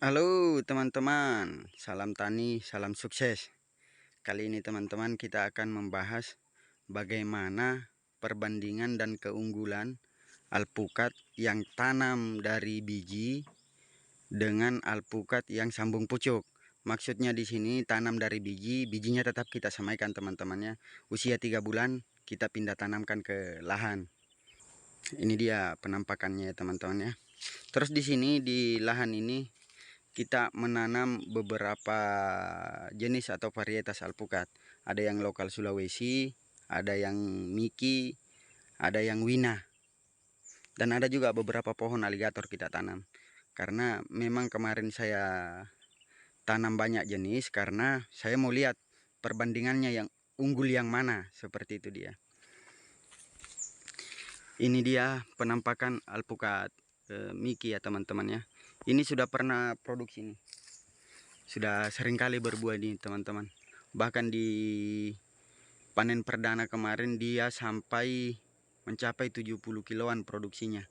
Halo teman-teman, salam tani, salam sukses. Kali ini teman-teman kita akan membahas bagaimana perbandingan dan keunggulan alpukat yang tanam dari biji dengan alpukat yang sambung pucuk. Maksudnya di sini tanam dari biji, bijinya tetap kita semaikan teman-temannya. Usia 3 bulan kita pindah tanamkan ke lahan. Ini dia penampakannya teman-teman ya. Terus di sini di lahan ini kita menanam beberapa jenis atau varietas alpukat. Ada yang lokal Sulawesi, ada yang Miki, ada yang Wina. Dan ada juga beberapa pohon aligator kita tanam. Karena memang kemarin saya tanam banyak jenis karena saya mau lihat perbandingannya yang unggul yang mana, seperti itu dia. Ini dia penampakan alpukat Miki ya teman-teman ya. Ini sudah pernah produksi nih. Sudah sering kali berbuah nih teman-teman. Bahkan di panen perdana kemarin dia sampai mencapai 70 kiloan produksinya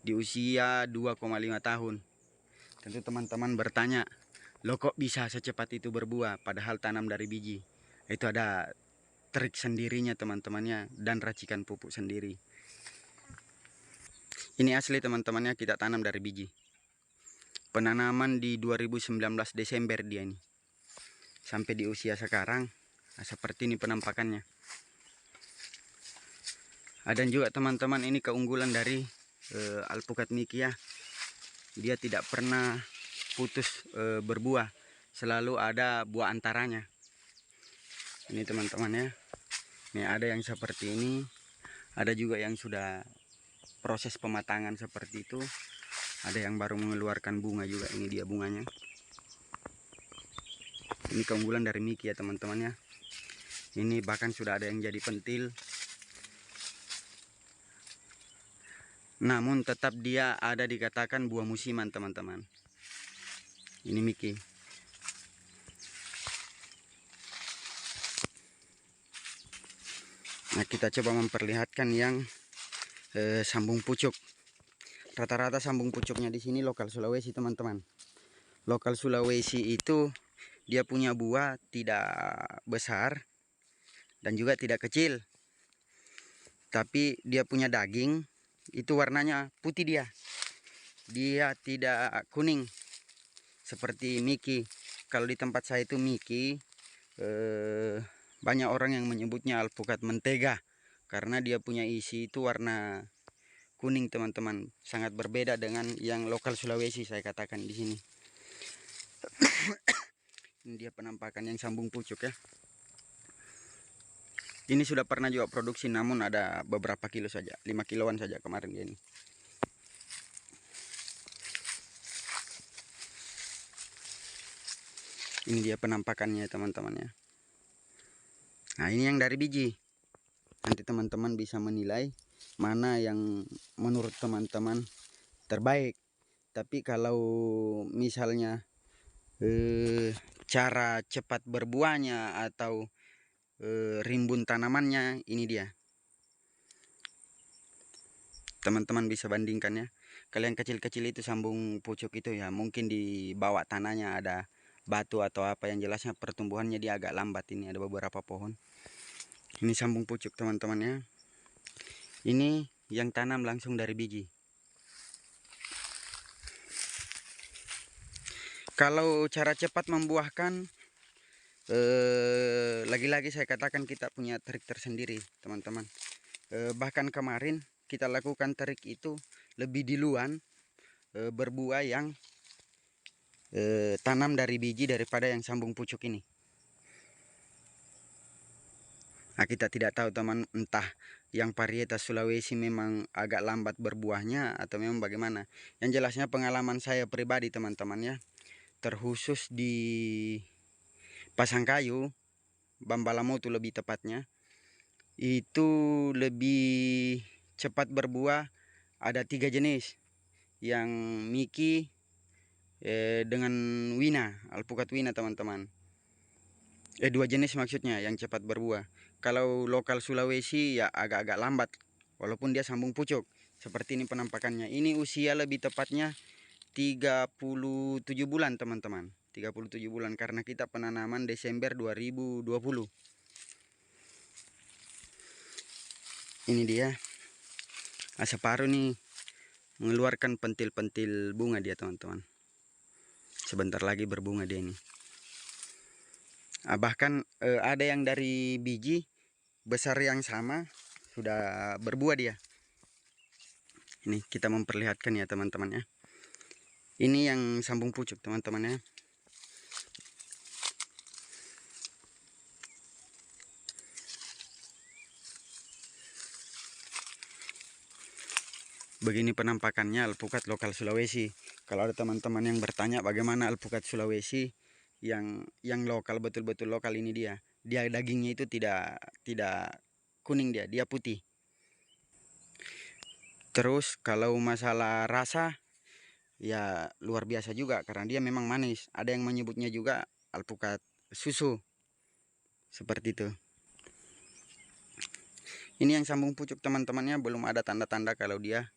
di usia 2,5 tahun. Tentu teman-teman bertanya, loh kok bisa secepat itu berbuah padahal tanam dari biji? Itu ada trik sendirinya teman-temannya dan racikan pupuk sendiri. Ini asli teman-temannya, kita tanam dari biji. Penanaman di 2019 Desember dia ini. Sampai di usia sekarang, nah seperti ini penampakannya. Ada juga teman-teman, ini keunggulan dari alpukat Miki ya. Dia tidak pernah putus berbuah. Selalu ada buah antaranya. Ini teman-teman ya. Ini ada yang seperti ini. Ada juga yang sudah proses pematangan seperti itu. Ada yang baru mengeluarkan bunga juga. Ini dia bunganya. Ini keunggulan dari Miki ya teman-teman ya. Ini bahkan sudah ada yang jadi pentil. Namun tetap dia ada dikatakan buah musiman teman-teman. Ini Miki. Nah kita coba memperlihatkan yang sambung pucuk. Rata-rata sambung pucuknya di sini lokal Sulawesi teman-teman. Lokal Sulawesi itu dia punya buah tidak besar dan juga tidak kecil. Tapi dia punya daging itu warnanya putih dia. Dia tidak kuning seperti Miki. Kalau di tempat saya itu Miki banyak orang yang menyebutnya alpukat mentega karena dia punya isi itu warna kuning teman-teman, sangat berbeda dengan yang lokal Sulawesi saya katakan di sini. Ini dia penampakan yang sambung pucuk ya. Ini sudah pernah juga produksi, namun ada beberapa kilo saja, 5 kiloan saja kemarin dia ini. Ini dia penampakannya teman-teman ya. Nah ini yang dari biji. Nanti teman-teman bisa menilai mana yang menurut teman-teman terbaik. Tapi kalau misalnya cara cepat berbuahnya atau rimbun tanamannya, ini dia. Teman-teman bisa bandingkan ya. Kalau yang kecil-kecil itu sambung pucuk itu ya mungkin di bawah tanahnya ada batu atau apa, yang jelasnya pertumbuhannya dia agak lambat. Ini ada beberapa pohon. Ini sambung pucuk teman-teman ya. Ini yang tanam langsung dari biji. Kalau cara cepat membuahkan, lagi-lagi saya katakan kita punya trik tersendiri teman-teman. Bahkan kemarin kita lakukan trik itu lebih duluan berbuah yang tanam dari biji daripada yang sambung pucuk ini. Nah kita tidak tahu teman, entah yang varietas Sulawesi memang agak lambat berbuahnya atau memang bagaimana. Yang jelasnya pengalaman saya pribadi teman-teman ya, terkhusus di Pasangkayu, Bambalamotu lebih tepatnya, itu lebih cepat berbuah. Ada 3 jenis, yang Miki dengan Wina, alpukat Wina teman-teman. 2 jenis maksudnya yang cepat berbuah. Kalau lokal Sulawesi ya agak-agak lambat walaupun dia sambung pucuk. Seperti ini penampakannya. Ini usia lebih tepatnya 37 bulan teman-teman. 37 bulan karena kita penanaman Desember 2020. Ini dia. Separuh nih mengeluarkan pentil-pentil bunga dia teman-teman. Sebentar lagi berbunga dia ini. Bahkan ada yang dari biji besar yang sama sudah berbuah dia. Ini kita memperlihatkan ya teman-teman ya. Ini yang sambung pucuk teman-teman ya. Begini penampakannya alpukat lokal Sulawesi. Kalau ada teman-teman yang bertanya bagaimana alpukat Sulawesi yang lokal, betul-betul lokal, ini dia. Dia dagingnya itu tidak kuning, dia putih. Terus kalau masalah rasa ya luar biasa juga karena dia memang manis. Ada yang menyebutnya juga alpukat susu. Seperti itu. Ini yang sambung pucuk teman-temannya, belum ada tanda-tanda kalau dia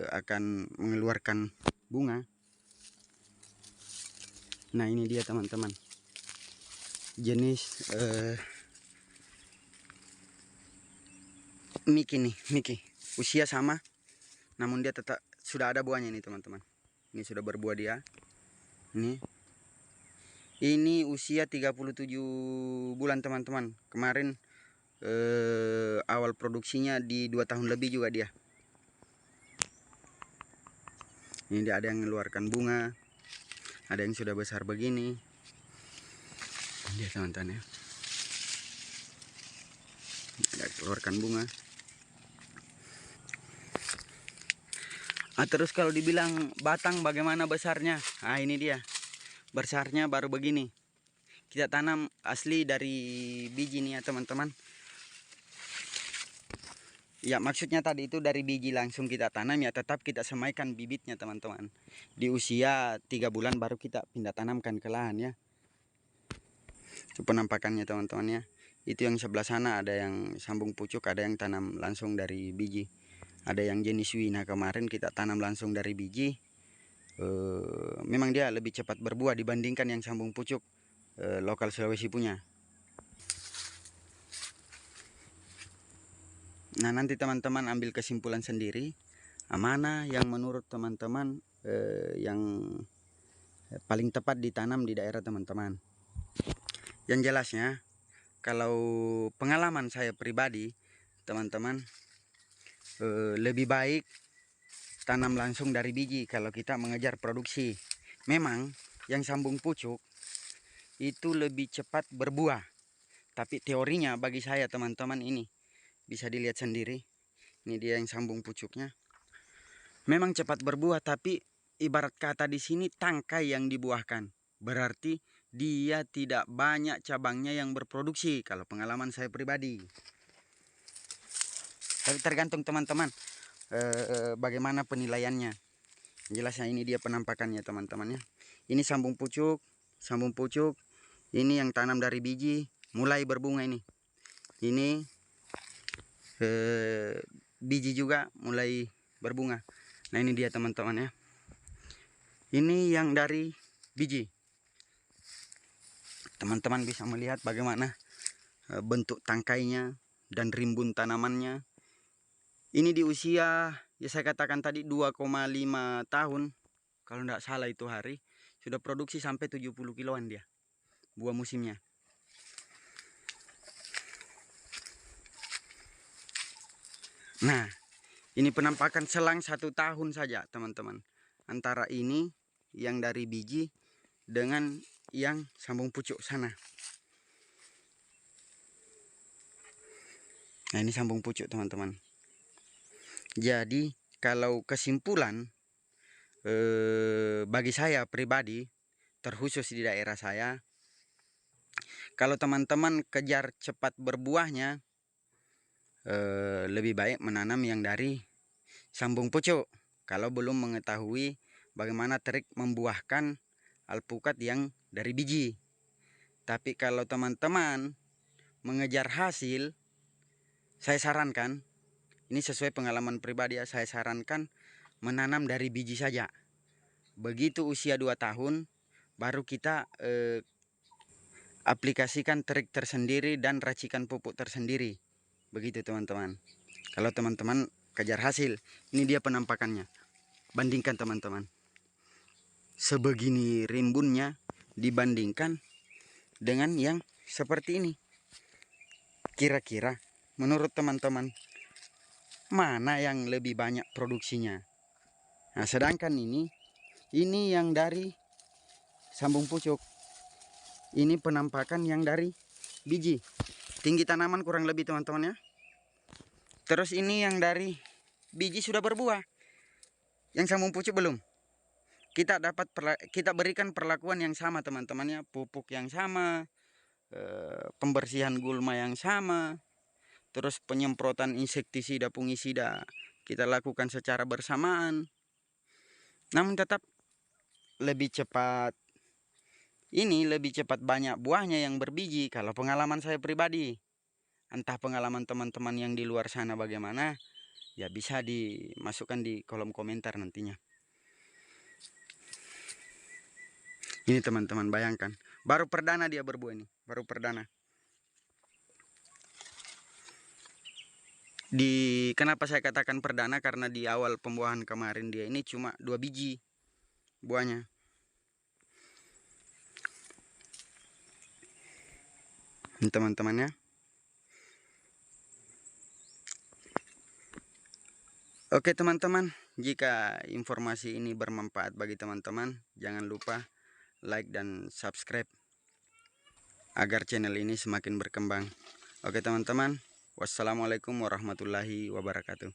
akan mengeluarkan bunga. Nah ini dia teman-teman, jenis Miki. Usia sama, namun dia tetap sudah ada buahnya nih teman-teman. Ini sudah berbuah dia. Ini usia 37 bulan teman-teman. Kemarin awal produksinya di 2 tahun lebih juga dia. Ini dia ada yang mengeluarkan bunga, ada yang sudah besar begini. Dia teman-teman ya, ada keluarkan bunga. Terus kalau dibilang batang bagaimana besarnya? Ini dia. Besarnya baru begini. Kita tanam asli dari biji nih ya teman-teman. Ya maksudnya tadi itu dari biji langsung kita tanam ya, tetap kita semaikan bibitnya teman-teman. Di usia 3 bulan baru kita pindah tanamkan ke lahan ya. Itu penampakannya teman-teman ya. Itu yang sebelah sana ada yang sambung pucuk, ada yang tanam langsung dari biji. Ada yang jenis Wina kemarin kita tanam langsung dari biji. Memang dia lebih cepat berbuah dibandingkan yang sambung pucuk lokal Sulawesi punya. Nah nanti teman-teman ambil kesimpulan sendiri, mana yang menurut teman-teman yang paling tepat ditanam di daerah teman-teman. Yang jelasnya, kalau pengalaman saya pribadi teman-teman, lebih baik tanam langsung dari biji kalau kita mengejar produksi. Memang yang sambung pucuk itu lebih cepat berbuah, tapi teorinya bagi saya teman-teman ini bisa dilihat sendiri. Ini dia yang sambung pucuknya. Memang cepat berbuah, tapi ibarat kata di sini tangkai yang dibuahkan. Berarti dia tidak banyak cabangnya yang berproduksi kalau pengalaman saya pribadi. Tapi tergantung teman-teman bagaimana penilaiannya. Jelasnya ini dia penampakannya teman-teman ya. Ini sambung pucuk. Ini yang tanam dari biji mulai berbunga ini. Ini biji juga mulai berbunga. Nah ini dia teman-teman ya. Ini yang dari biji. Teman-teman bisa melihat bagaimana bentuk tangkainya dan rimbun tanamannya. Ini di usia ya saya katakan tadi 2,5 tahun. Kalau tidak salah itu hari sudah produksi sampai 70 kiloan dia buah musimnya. Nah ini penampakan selang 1 tahun saja teman-teman, antara ini yang dari biji dengan yang sambung pucuk sana. Nah ini sambung pucuk teman-teman. Jadi kalau kesimpulan bagi saya pribadi, terkhusus di daerah saya, kalau teman-teman kejar cepat berbuahnya, lebih baik menanam yang dari sambung pucuk. Kalau belum mengetahui bagaimana trik membuahkan alpukat yang dari biji. Tapi kalau teman-teman mengejar hasil, saya sarankan, ini sesuai pengalaman pribadi ya, saya sarankan menanam dari biji saja. Begitu usia 2 tahun baru kita aplikasikan trik tersendiri dan racikan pupuk tersendiri. Begitu teman-teman. Kalau teman-teman kejar hasil, ini dia penampakannya. Bandingkan teman-teman. Sebegini rimbunnya dibandingkan dengan yang seperti ini. Kira-kira menurut teman-teman mana yang lebih banyak produksinya? Nah, sedangkan ini yang dari sambung pucuk. Ini penampakan yang dari biji. Tinggi tanaman kurang lebih teman-teman ya. Terus ini yang dari biji sudah berbuah. Yang sambung pucuk belum. Kita berikan perlakuan yang sama teman-teman ya. Pupuk yang sama, pembersihan gulma yang sama, terus penyemprotan insektisida fungisida kita lakukan secara bersamaan. Namun tetap lebih cepat banyak buahnya yang berbiji kalau pengalaman saya pribadi. Entah pengalaman teman-teman yang di luar sana bagaimana, ya bisa dimasukkan di kolom komentar nantinya. Ini teman-teman bayangkan, baru perdana dia berbuah ini, baru perdana. Kenapa saya katakan perdana, karena di awal pembuahan kemarin dia ini cuma 2 biji buahnya. Ini teman-teman ya. Oke teman-teman, jika informasi ini bermanfaat bagi teman-teman, jangan lupa like dan subscribe agar channel ini semakin berkembang. Oke teman-teman, wassalamualaikum warahmatullahi wabarakatuh.